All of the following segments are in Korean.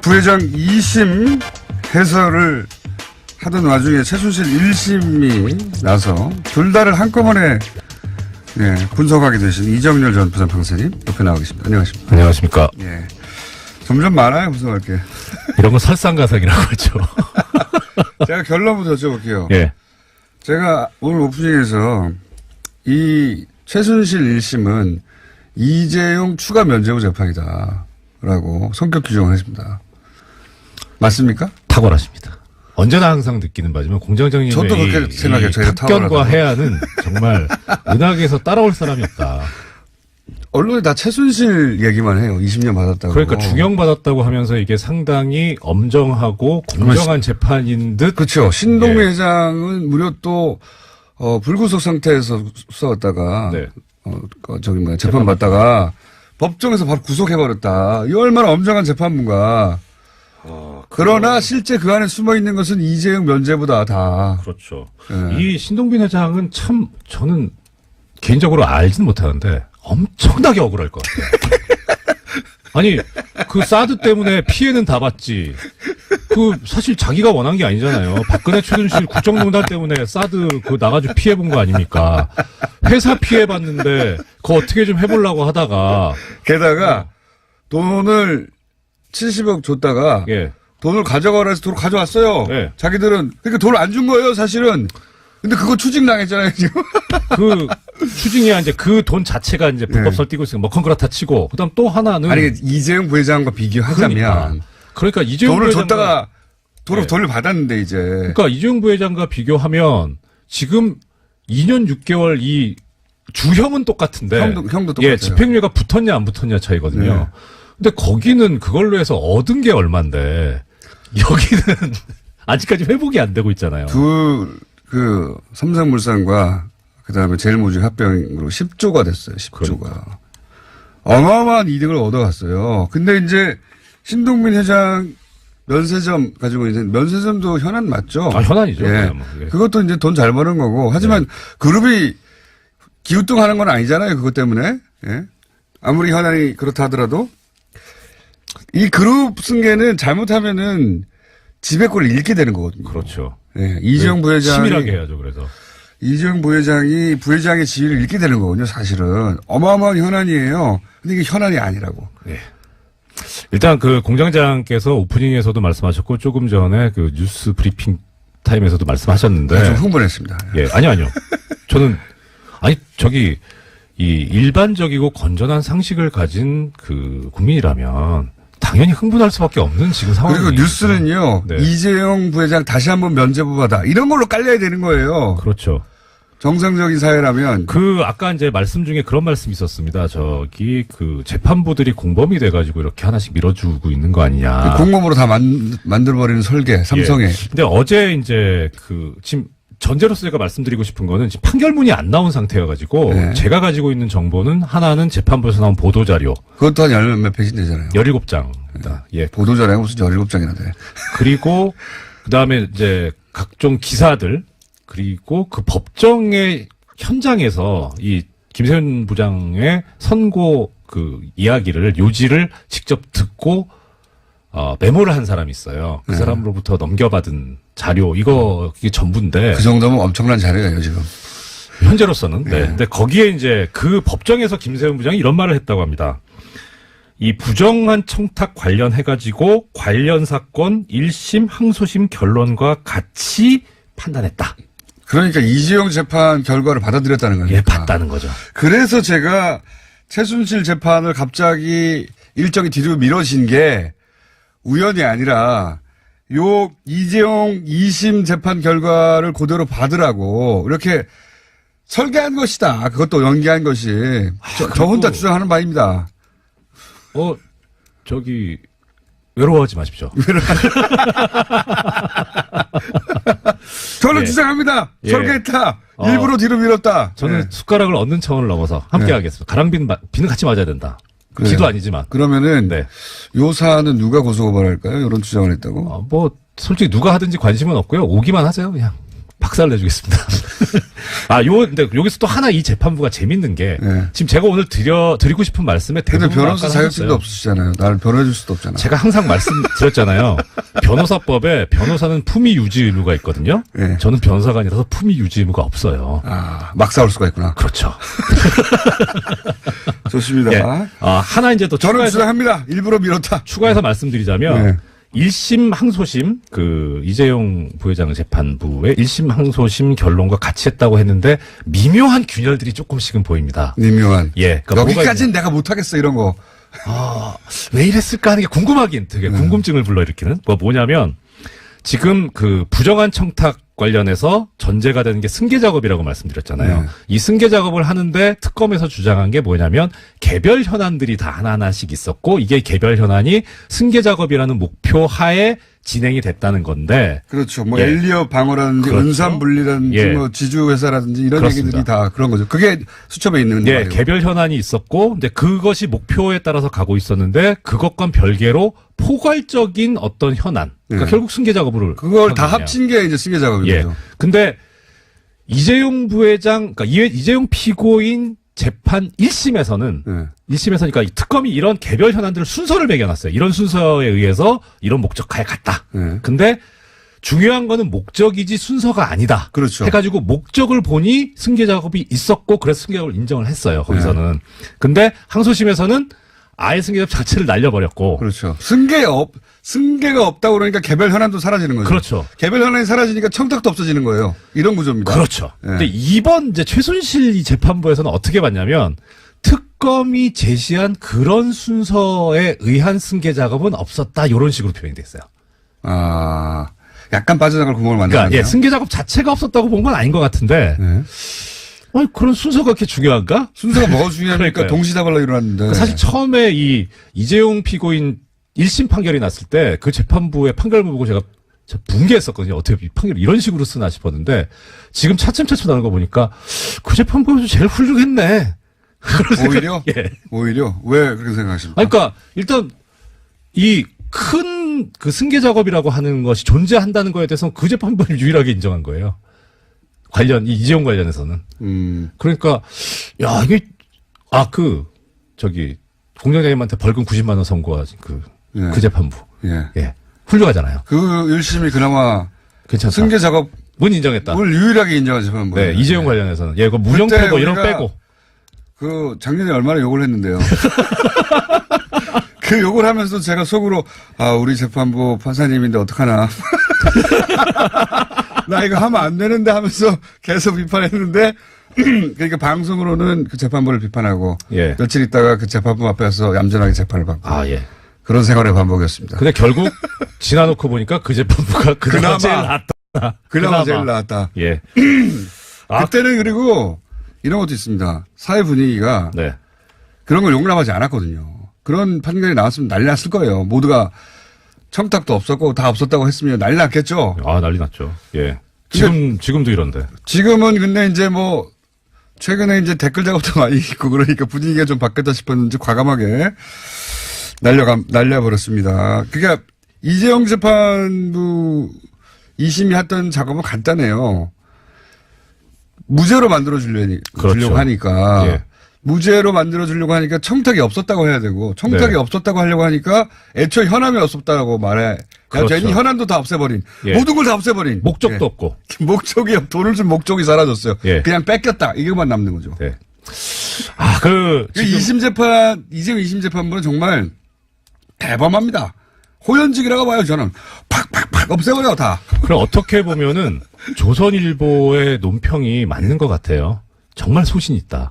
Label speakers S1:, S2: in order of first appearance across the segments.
S1: 부회장 2심 해설을 하던 와중에 최순실 1심이 나서 둘 다를 한꺼번에 분석하게 되신 이정렬 전 부산판사님 옆에 나와 계십니다. 안녕하십니까.
S2: 안녕하십니까.
S1: 예. 점점 많아요, 분석할 게.
S2: 이런 건 설상가상이라고 하죠.
S1: 제가 결론부터 여쭤볼게요.
S2: 예.
S1: 제가 오늘 오프닝에서 이 최순실 1심은 이재용 추가 면죄부 재판이다라고 성격 규정을 했습니다. 맞습니까?
S2: 탁월하십니다. 언제나 항상 느끼는 바지만 공정정의의
S1: 저도 그렇게 생각해요. 저희가
S2: 탁견과 해안은 정말 은하계에서 따라올 사람이 없다.
S1: 언론에 다 최순실 얘기만 해요. 20년 받았다고.
S2: 그러니까 중형받았다고 하면서 이게 상당히 엄정하고 공정한 재판인 듯.
S1: 그렇죠. 신동민 회장은 무려 또 불구속 상태에서 싸웠다가 재판 받다가 법정에서 바로 구속해버렸다. 이 얼마나 엄정한 재판부인가. 그러나 실제 그 안에 숨어 있는 것은 이재용 면죄부다 다.
S2: 그렇죠. 이 신동빈 회장은 참 저는 개인적으로 알지는 못하는데 엄청나게 억울할 것 같아요. 아니 그 사드 때문에 피해는 다 봤지. 그 사실 자기가 원한 게 아니잖아요. 박근혜 최순실 국정농단 때문에 사드 그 나가지고 피해 본 거 아닙니까? 회사 피해 봤는데 그거 어떻게 좀 해보려고 하다가
S1: 게다가 돈을 70억 줬다가 돈을 가져가라 해서 돈을 가져왔어요. 자기들은 그러니까 돈을 안 준 거예요, 사실은. 근데 그거 추징당했잖아요, 지금.
S2: 그 추징이야 이제 그 돈 자체가 이제 불법설 띄고 있으니까 뭐 컨그라타 치고 그다음 또 하나는
S1: 아니 이재용 부회장과 비교하자면
S2: 그러니까 이재용
S1: 돈을
S2: 부회장과
S1: 줬다가 돈을 받았는데 이제
S2: 그러니까 이재용 부회장과 비교하면 지금 2년 6개월 이 주형은 똑같은데
S1: 형도 똑같아요.
S2: 집행유예가 붙었냐 안 붙었냐 차이거든요. 근데 거기는 그걸로 해서 얻은 게 얼만데 여기는 아직까지 회복이 안 되고 있잖아요.
S1: 그 삼성물산과 그다음에 제일모직 합병으로 10조가 됐어요. 10조가. 그러니까. 어마어마한 이득을 얻어갔어요. 근데 이제 신동민 회장 면세점 가지고 있는 면세점도 현안 맞죠?
S2: 현안이죠.
S1: 그것도 이제 돈 잘 버는 거고. 하지만 그룹이 기우뚱하는 건 아니잖아요. 그것 때문에. 아무리 현안이 그렇다 하더라도 이 그룹 승계는 잘못하면은 지배권을 잃게 되는 거거든요.
S2: 그렇죠.
S1: 이재용 부회장이
S2: 치밀하게 해야죠. 그래서
S1: 이재용 부회장의 지위를 잃게 되는 거거든요. 사실은 어마어마한 현안이에요. 근데 이게 현안이 아니라고.
S2: 일단 그 공장장께서 오프닝에서도 말씀하셨고 조금 전에 그 뉴스 브리핑 타임에서도 말씀하셨는데
S1: 좀 흥분했습니다.
S2: 아니요. 저는 이 일반적이고 건전한 상식을 가진 그 국민이라면 당연히 흥분할 수밖에 없는 지금 상황이에요.
S1: 그리고 뉴스는요. 이재용 부회장 다시 한번 면죄부 받아. 이런 걸로 깔려야 되는 거예요.
S2: 그렇죠.
S1: 정상적인 사회라면.
S2: 아까 이제 말씀 중에 그런 말씀이 있었습니다. 그 재판부들이 공범이 돼가지고 이렇게 하나씩 밀어주고 있는 거 아니냐.
S1: 공범으로 다 만들어버리는 설계, 삼성에.
S2: 근데 어제 이제 지금 전제로서 제가 말씀드리고 싶은 거는 지금 판결문이 안 나온 상태여가지고 제가 가지고 있는 정보는 하나는 재판부에서 나온 보도자료.
S1: 그것도 한 열몇 페이지 되잖아요.
S2: 17장입니다.
S1: 보도자료가 무슨 17장이나 돼.
S2: 그리고 그다음에 이제 각종 기사들 그리고 그 법정의 현장에서 이 김세현 부장의 선고 그 이야기를 요지를 직접 듣고 메모를 한 사람이 있어요. 그 사람으로부터 넘겨받은 자료 이게 전부인데
S1: 그 정도면 엄청난 자료예요 지금.
S2: 현재로서는. 근데 거기에 이제 그 법정에서 김세현 부장이 이런 말을 했다고 합니다. 이 부정한 청탁 관련해가지고 관련 사건 1심 항소심 결론과 같이 판단했다.
S1: 그러니까 이재용 재판 결과를 받아들였다는 거예요.
S2: 봤다는 거죠.
S1: 그래서 제가 최순실 재판을 갑자기 일정이 뒤로 미뤄진 게 우연이 아니라 요 이재용 2심 재판 결과를 그대로 받으라고 이렇게 설계한 것이다. 그것도 연기한 것이. 저 혼자 주장하는 바입니다.
S2: 외로워하지 마십시오.
S1: 저는 주장합니다. 설계했다. 일부러 뒤로 밀었다.
S2: 저는 숟가락을 얻는 차원을 넘어서 함께 하겠습니다. 가랑비는 같이 맞아야 된다. 기도 아니지만.
S1: 그러면은 요 사안은 누가 고소고발할까요? 이런 주장을 했다고?
S2: 솔직히 누가 하든지 관심은 없고요. 오기만 하세요. 그냥 박살 내주겠습니다. 근데 여기서 또 하나 이 재판부가 재밌는 게,
S1: 네.
S2: 지금 제가 오늘 드리고 싶은 말씀에
S1: 근데
S2: 대부분
S1: 변호사 자격증도 없으시잖아요. 나를 변호해줄 수도 없잖아.
S2: 제가 항상 말씀드렸잖아요. 변호사법에 변호사는 품위 유지 의무가 있거든요.
S1: 네.
S2: 저는 변호사가 아니라서 품위 유지 의무가 없어요.
S1: 막 싸울 수가 있구나.
S2: 그렇죠.
S1: 좋습니다.
S2: 예. 하나 이제 또
S1: 저는
S2: 추가해서,
S1: 주장합니다. 일부러 밀었다.
S2: 추가해서 말씀드리자면,
S1: 네.
S2: 1심 항소심, 이재용 부회장 재판부의 1심 항소심 결론과 같이 했다고 했는데, 미묘한 균열들이 조금씩은 보입니다.
S1: 미묘한.
S2: 예. 그러니까
S1: 여기까지는 내가 못하겠어, 이런 거.
S2: 왜 이랬을까 하는 게 궁금하긴 되게 궁금증을 불러일으키는 뭐냐면 지금 부정한 청탁 관련해서 전제가 되는 게 승계 작업이라고 말씀드렸잖아요.
S1: 네.
S2: 이 승계 작업을 하는데 특검에서 주장한 게 뭐냐면 개별 현안들이 다 하나하나씩 있었고 이게 개별 현안이 승계 작업이라는 목표 하에 진행이 됐다는 건데.
S1: 그렇죠. 뭐
S2: 예.
S1: 엘리어 방어라든지
S2: 그렇죠.
S1: 은산분리라든지
S2: 예.
S1: 뭐 지주회사라든지 이런
S2: 그렇습니다.
S1: 얘기들이 다 그런 거죠. 그게 수첩에 있는
S2: 예,
S1: 말이에요.
S2: 개별 현안이 있었고, 근데 그것이 목표에 따라서 가고 있었는데, 그것과 별개로 포괄적인 어떤 현안. 그러니까
S1: 예.
S2: 결국 승계 작업을.
S1: 그걸 다
S2: 하거든요.
S1: 합친 게 이제 승계 작업인
S2: 예.
S1: 거죠.
S2: 근데, 이재용 부회장, 그러니까 이재용 피고인 재판 1심에서는,
S1: 예.
S2: 1심에서니까 특검이 이런 개별 현안들을 순서를 매겨놨어요. 이런 순서에 의해서 이런 목적하에 갔다.
S1: 예.
S2: 근데, 중요한 거는 목적이지 순서가 아니다.
S1: 그렇죠.
S2: 해가지고 목적을 보니 승계 작업이 있었고 그래서 승계 작업을 인정을 했어요. 거기서는. 근데 항소심에서는 아예 승계 작업 자체를 날려버렸고.
S1: 그렇죠. 승계가 없다고 그러니까 개별 현안도 사라지는 거죠.
S2: 그렇죠.
S1: 개별 현안이 사라지니까 청탁도 없어지는 거예요. 이런 구조입니다.
S2: 그렇죠.
S1: 예.
S2: 근데 이번 이제 최순실 이 재판부에서는 어떻게 봤냐면 특검이 제시한 그런 순서에 의한 승계 작업은 없었다. 이런 식으로 표현이 됐어요.
S1: 약간 빠져나갈 구멍을 만들었네요.
S2: 그러니까 예, 승계 작업 자체가 없었다고 본 건 아닌 것 같은데.
S1: 예.
S2: 그런 순서가 그렇게 중요한가?
S1: 순서가 뭐가 중요합니까?
S2: 그러니까요.
S1: 동시다발로 일어났는데.
S2: 사실 처음에 이재용 피고인 1심 판결이 났을 때 그 재판부의 판결을 보고 제가 붕괴했었거든요. 어떻게 이 판결을 이런 식으로 쓰나 싶었는데 지금 차츰차츰 나오는 거 보니까 그 재판부에서 제일 훌륭했네.
S1: 오히려?
S2: 예.
S1: 오히려? 왜 그렇게 생각하십니까?
S2: 그러니까 일단 이 큰 그 승계 작업이라고 하는 것이 존재한다는 거에 대해서는 그 재판부를 유일하게 인정한 거예요. 이재용 관련해서는. 그러니까, 야, 이게, 공장장님한테 벌금 90만 원 선고한
S1: 예.
S2: 그 재판부.
S1: 예.
S2: 예. 훌륭하잖아요.
S1: 그 1심이 그나마
S2: 괜찮다.
S1: 승계 작업을
S2: 문 인정했다.
S1: 유일하게 인정한 재판부.
S2: 네, 이재용 관련해서는. 예, 그 무형태도
S1: 그때
S2: 이런 거
S1: 우리가
S2: 빼고.
S1: 작년에 얼마나 욕을 했는데요. 그 욕을 하면서 제가 속으로, 우리 재판부 판사님인데 어떡하나. 나 이거 하면 안 되는데 하면서 계속 비판했는데, 그러니까 방송으로는 그 재판부를 비판하고,
S2: 예.
S1: 며칠 있다가 그 재판부 앞에서 얌전하게 재판을 받고.
S2: 예.
S1: 그런 생활의 반복이었습니다.
S2: 근데 결국 지나놓고 보니까 그 재판부가 그나마 제일 낫다.
S1: 그나마 제일 나았다.
S2: 예.
S1: 그때는 그리고 이런 것도 있습니다. 사회 분위기가
S2: 네.
S1: 그런 걸 용납하지 않았거든요. 그런 판결이 나왔으면 난리 났을 거예요. 모두가 청탁도 없었고 다 없었다고 했으면 난리 났겠죠.
S2: 난리 났죠. 예. 지금도 이런데.
S1: 지금은 근데 이제 최근에 이제 댓글 작업도 많이 있고 그러니까 분위기가 좀 바뀌었다 싶었는지 과감하게 날려버렸습니다. 그러니까 이재용 재판부 2심이 했던 작업은 간단해요. 무죄로 만들어주려고
S2: 그렇죠.
S1: 하니까.
S2: 예.
S1: 무죄로 만들어주려고 하니까 청탁이 없었다고 해야 되고 청탁이
S2: 네.
S1: 없었다고 하려고 하니까 애초에 현안이 없었다고 말해.
S2: 그렇죠.
S1: 이미 현안도 다 없애버린.
S2: 예.
S1: 모든 걸 다 없애버린.
S2: 목적도 없고.
S1: 돈을 준 목적이 사라졌어요.
S2: 예.
S1: 그냥 뺏겼다. 이것만 남는 거죠.
S2: 네.
S1: 그 2심 재판, 이재용 2심 재판부는 정말 대범합니다. 호연직이라고 봐요, 저는. 팍팍팍 없애버려, 다.
S2: 그럼 어떻게 보면은 조선일보의 논평이 맞는 것 같아요. 정말 소신 있다.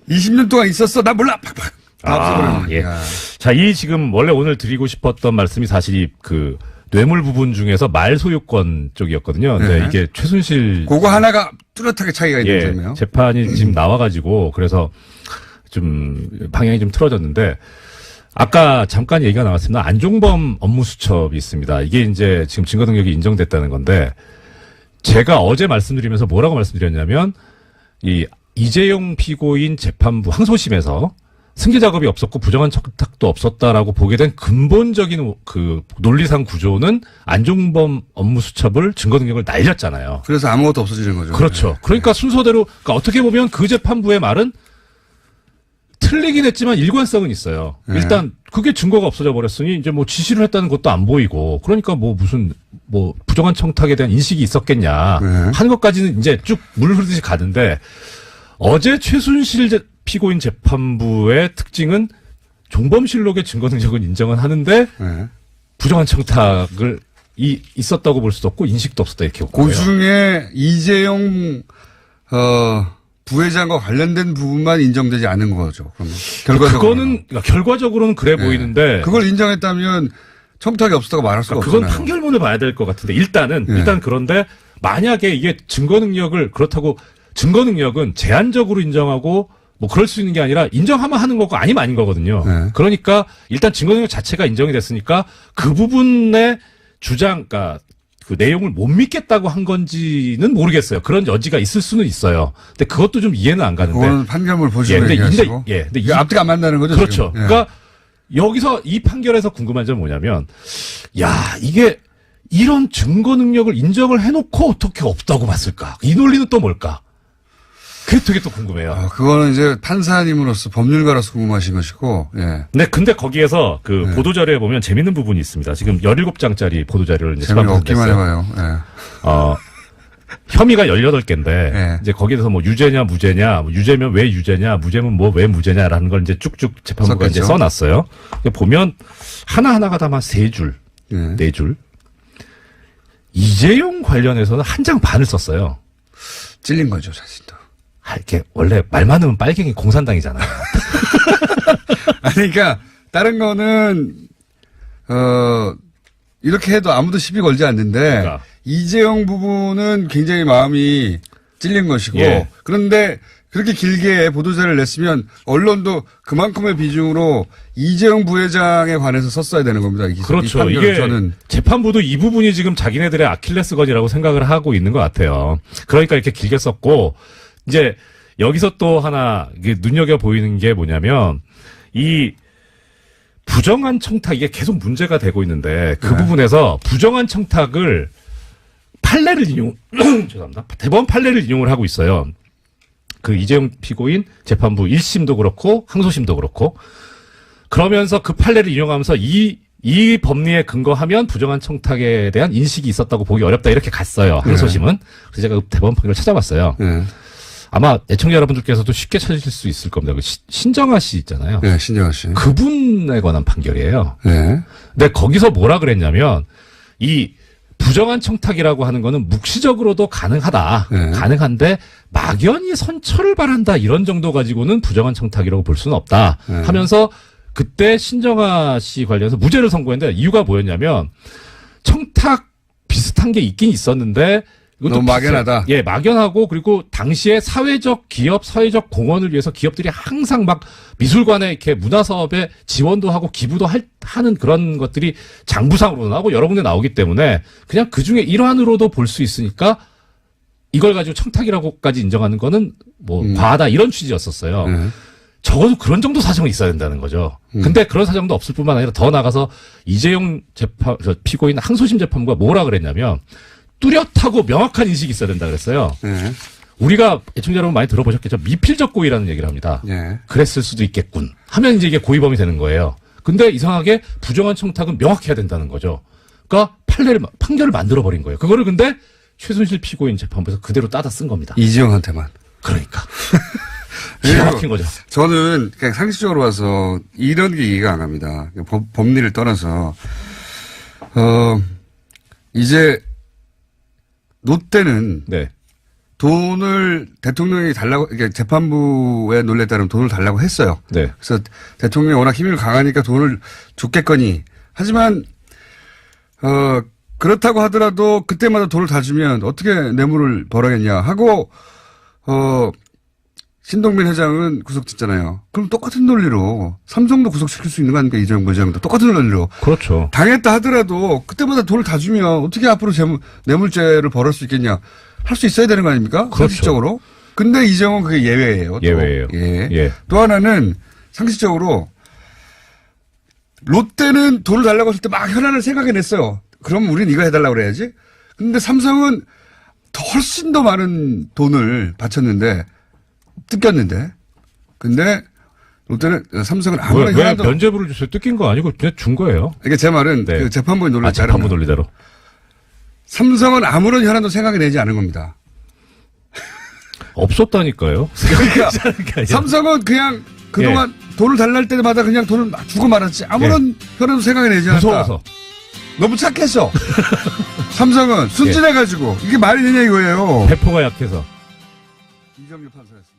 S1: 20년 동안 있었어. 나 몰라. 팍팍. 다 없애버려.
S2: 예. 자, 지금 원래 오늘 드리고 싶었던 말씀이 사실 뇌물 부분 중에서 말 소유권 쪽이었거든요. 근데
S1: 네.
S2: 이게 최순실.
S1: 그거 하나가 뚜렷하게 차이가 있는 점이에요.
S2: 재판이 지금 나와가지고 그래서 좀 방향이 좀 틀어졌는데 아까 잠깐 얘기가 나왔습니다. 안종범 업무수첩이 있습니다. 이게 이제 지금 증거 능력이 인정됐다는 건데 제가 어제 말씀드리면서 뭐라고 말씀드렸냐면 이재용 피고인 재판부 항소심에서 승계 작업이 없었고 부정한 청탁도 없었다라고 보게 된 근본적인 그 논리상 구조는 안종범 업무수첩을 증거 능력을 날렸잖아요.
S1: 그래서 아무것도 없어지는 거죠.
S2: 그렇죠.
S1: 네.
S2: 그러니까 순서대로 그러니까 어떻게 보면 그 재판부의 말은 틀리긴 했지만 일관성은 있어요.
S1: 네.
S2: 일단 그게 증거가 없어져 버렸으니 이제 뭐 지시를 했다는 것도 안 보이고 그러니까 뭐 무슨 뭐 부정한 청탁에 대한 인식이 있었겠냐
S1: 네.
S2: 하는 것까지는 이제 쭉 물 흐르듯이 가는데 어제 최순실 피고인 재판부의 특징은 종범실록의 증거 능력은 인정은 하는데
S1: 네.
S2: 부정한 청탁을 있었다고 볼 수도 없고 인식도 없었다 이렇게 보고요.
S1: 그 중에 이재용 부회장과 관련된 부분만 인정되지 않은 거죠. 그러면 결과적으로
S2: 그거는 그러니까 결과적으로는 그래 보이는데
S1: 그걸 인정했다면 청탁이 없었다고 말할 수가
S2: 그건
S1: 없잖아요.
S2: 판결문을 봐야 될 것 같은데 일단 그런데 만약에 이게 증거 능력을 그렇다고 증거 능력은 제한적으로 인정하고 뭐 그럴 수 있는 게 아니라 인정하면 하는 거고 아니면 아닌 거거든요.
S1: 네.
S2: 그러니까 일단 증거 능력 자체가 인정이 됐으니까 그 부분의 주장, 그러니까 그 내용을 못 믿겠다고 한 건지는 모르겠어요. 그런 여지가 있을 수는 있어요. 근데 그것도 좀 이해는 안 가는데.
S1: 그건 판결문 보시고
S2: 근데
S1: 얘기하시고.
S2: 근데
S1: 이 앞뒤가 안 맞다는 거죠.
S2: 그렇죠.
S1: 지금. 예.
S2: 그러니까 여기서 이 판결에서 궁금한 점은 뭐냐면, 야 이게 이런 증거 능력을 인정을 해놓고 어떻게 없다고 봤을까? 이 논리는 또 뭘까? 그게 되게 또 궁금해요.
S1: 그거는 이제 판사님으로서 법률가로서 궁금하신 것이고, 예.
S2: 네, 근데 거기에서 그 보도자료에 보면 재밌는 부분이 있습니다. 지금 17장짜리 보도자료를 이제
S1: 재미가 없기만
S2: 냈어요.
S1: 해봐요. 예.
S2: 혐의가 18개인데,
S1: 네.
S2: 이제 거기에서 뭐 유죄냐, 무죄냐, 뭐 유죄면 왜 유죄냐, 무죄면 뭐 왜 무죄냐라는 걸 이제 쭉쭉 재판부가 이제
S1: 썼겠죠.
S2: 써놨어요. 보면 하나하나가 다만 3줄,
S1: 예.
S2: 4줄. 이재용 관련해서는 한 장 반을 썼어요.
S1: 찔린 거죠, 자신도.
S2: 이렇게 원래 말 많으면 빨갱이 공산당이잖아요.
S1: 아니, 그러니까 다른 거는 이렇게 해도 아무도 시비 걸지 않는데
S2: 그러니까.
S1: 이재용 부분은 굉장히 마음이 찔린 것이고
S2: 예.
S1: 그런데 그렇게 길게 보도자를 냈으면 언론도 그만큼의 비중으로 이재용 부회장에 관해서 썼어야 되는 겁니다.
S2: 그렇죠.
S1: 이 판결은
S2: 이게
S1: 저는
S2: 재판부도 이 부분이 지금 자기네들의 아킬레스건이라고 생각을 하고 있는 것 같아요. 그러니까 이렇게 길게 썼고 이제 여기서 또 하나 이게 눈여겨 보이는 게 뭐냐면 이 부정한 청탁 이게 계속 문제가 되고 있는데 그 부분에서 부정한 청탁을 판례를 죄송합니다. 대법원 판례를 인용을 하고 있어요. 그 이재용 피고인 재판부 1심도 그렇고 항소심도 그렇고 그러면서 그 판례를 인용하면서 이 법리에 근거하면 부정한 청탁에 대한 인식이 있었다고 보기 어렵다 이렇게 갔어요. 항소심은. 그래서 제가 그 대법원 판결을 찾아봤어요.
S1: 예.
S2: 아마 애청자 여러분들께서도 쉽게 찾으실 수 있을 겁니다. 그 신정아 씨 있잖아요.
S1: 예, 신정아 씨.
S2: 그분에 관한 판결이에요.
S1: 예.
S2: 근데 거기서 뭐라 그랬냐면 이 부정한 청탁이라고 하는 거는 묵시적으로도 가능하다.
S1: 네.
S2: 가능한데 막연히 선처를 바란다 이런 정도 가지고는 부정한 청탁이라고 볼 수는 없다.
S1: 네.
S2: 하면서 그때 신정아 씨 관련해서 무죄를 선고했는데 이유가 뭐였냐면 청탁 비슷한 게 있긴 있었는데 이것도
S1: 너무 막연하다.
S2: 예, 막연하고 그리고 당시에 사회적 기업, 사회적 공헌을 위해서 기업들이 항상 막 미술관에 이렇게 문화사업에 지원도 하고 기부도 하는 그런 것들이 장부상으로 나오고 여러 군데 나오기 때문에 그냥 그 중에 일환으로도 볼 수 있으니까 이걸 가지고 청탁이라고까지 인정하는 거는 뭐 과하다 이런 취지였었어요. 적어도 그런 정도 사정이 있어야 된다는 거죠. 근데 그런 사정도 없을 뿐만 아니라 더 나가서 이재용 피고인 항소심 재판부가 뭐라 그랬냐면 뚜렷하고 명확한 인식이 있어야 된다 그랬어요.
S1: 예.
S2: 우리가 애청자 여러분 많이 들어보셨겠죠. 미필적 고의라는 얘기를 합니다.
S1: 예.
S2: 그랬을 수도 있겠군. 하면 이제 이게 고의범이 되는 거예요. 근데 이상하게 부정한 청탁은 명확해야 된다는 거죠. 그러니까 판결을 만들어버린 거예요. 그거를 근데 최순실 피고인 재판부에서 그대로 따다 쓴 겁니다.
S1: 이재용한테만.
S2: 그러니까. 기가 막힌 거죠.
S1: 저는 그냥 상식적으로 봐서 이런 게 이해가 안 갑니다. 법리를 떠나서 이제 롯데는
S2: 네.
S1: 돈을 대통령이 달라고, 그러니까 재판부의 논리에 따르면 돈을 달라고 했어요.
S2: 네.
S1: 그래서 대통령이 워낙 힘이 강하니까 돈을 줬겠거니. 하지만, 그렇다고 하더라도 그때마다 돈을 다 주면 어떻게 뇌물을 벌어겠냐 하고, 신동빈 회장은 구속됐잖아요. 그럼 똑같은 논리로 삼성도 구속시킬 수 있는 거 아닙니까? 이재용 부회장도 똑같은 논리로.
S2: 그렇죠.
S1: 당했다 하더라도 그때마다 돈을 다 주면 어떻게 앞으로 뇌물죄를 벌일 수 있겠냐. 할 수 있어야 되는 거 아닙니까?
S2: 그렇죠.
S1: 상식적으로. 근데 이재용은 그게 예외예요. 또.
S2: 예외예요.
S1: 예.
S2: 예.
S1: 또 하나는 상식적으로 롯데는 돈을 달라고 했을 때 막 현안을 생각해냈어요. 그럼 우린 이거 해달라고 그래야지. 근데 삼성은 훨씬 더 많은 돈을 바쳤는데 뜯겼는데 근데 롯데는 삼성은 아무런
S2: 왜
S1: 현안도
S2: 면죄부를 주세요? 뜯긴 거 아니고 그냥 준 거예요.
S1: 그러니까 제 말은
S2: 네.
S1: 그 재판부의 논리를
S2: 재판부 논리대로.
S1: 삼성은 아무런 현안도 생각해내지 않은 겁니다.
S2: 없었다니까요.
S1: 그러니까 삼성은 그냥 그동안 돈을 달랄 때마다 그냥 돈을 막 주고 말았지 아무런 현안도 생각해내지 않았다.
S2: 무서워서.
S1: 너무 착했어. 삼성은 순진해가지고 이게 말이 되냐 이거예요.
S2: 배포가 약해서.
S1: 이정규 판사였습니다.